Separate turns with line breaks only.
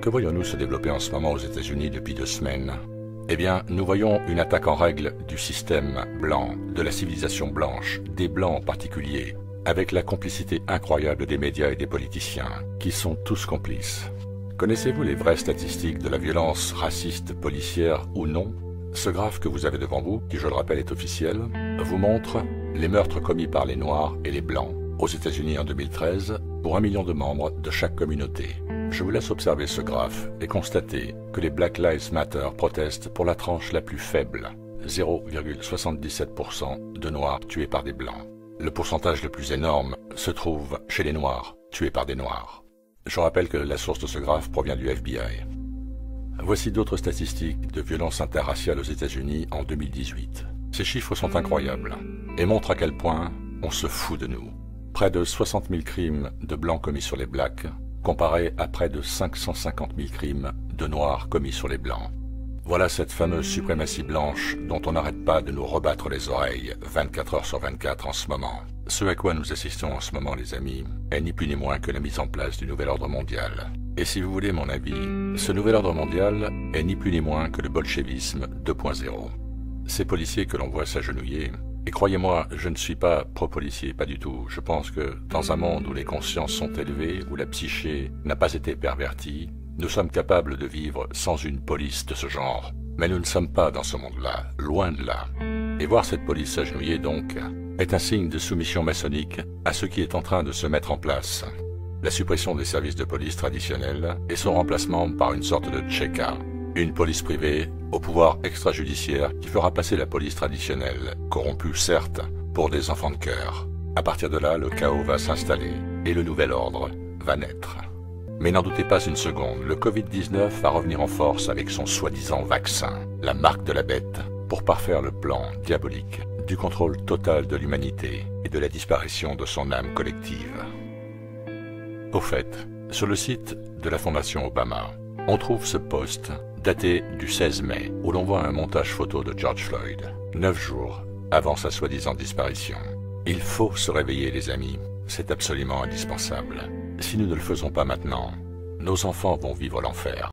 Que voyons-nous se développer en ce moment aux États-Unis depuis 2 semaines? Eh bien, nous voyons une attaque en règle du système blanc, de la civilisation blanche, des blancs en particulier, avec la complicité incroyable des médias et des politiciens, qui sont tous complices. Connaissez-vous les vraies statistiques de la violence raciste, policière ou non? Ce graphe que vous avez devant vous, qui je le rappelle est officiel, vous montre les meurtres commis par les Noirs et les Blancs aux États-Unis en 2013 pour 1 million de membres de chaque communauté. Je vous laisse observer ce graphe et constater que les Black Lives Matter protestent pour la tranche la plus faible, 0,77% de Noirs tués par des Blancs. Le pourcentage le plus énorme se trouve chez les Noirs tués par des Noirs. Je rappelle que la source de ce graphe provient du FBI. Voici d'autres statistiques de violences interraciales aux États-Unis en 2018. Ces chiffres sont incroyables et montrent à quel point on se fout de nous. Près de 60 000 crimes de Blancs commis sur les Blacks, comparé à près de 550 000 crimes de Noirs commis sur les Blancs. Voilà cette fameuse suprématie blanche dont on n'arrête pas de nous rebattre les oreilles 24 heures sur 24 en ce moment. Ce à quoi nous assistons en ce moment, les amis, est ni plus ni moins que la mise en place du nouvel ordre mondial. Et si vous voulez mon avis, ce nouvel ordre mondial est ni plus ni moins que le bolchevisme 2.0. Ces policiers que l'on voit s'agenouiller, et croyez-moi, je ne suis pas pro-policier, pas du tout. Je pense que dans un monde où les consciences sont élevées, où la psyché n'a pas été pervertie, nous sommes capables de vivre sans une police de ce genre. Mais nous ne sommes pas dans ce monde-là, loin de là. Et voir cette police s'agenouiller donc est un signe de soumission maçonnique à ce qui est en train de se mettre en place. La suppression des services de police traditionnels et son remplacement par une sorte de tchéka, une police privée au pouvoir extrajudiciaire qui fera passer la police traditionnelle, corrompue certes, pour des enfants de cœur. À partir de là, le chaos va s'installer et le nouvel ordre va naître. Mais n'en doutez pas une seconde, le Covid-19 va revenir en force avec son soi-disant vaccin, la marque de la bête, pour parfaire le plan diabolique du contrôle total de l'humanité et de la disparition de son âme collective. Au fait, sur le site de la Fondation Obama, on trouve ce post daté du 16 mai, où l'on voit un montage photo de George Floyd, 9 jours avant sa soi-disant disparition. Il faut se réveiller, les amis, c'est absolument indispensable. Si nous ne le faisons pas maintenant, nos enfants vont vivre l'enfer.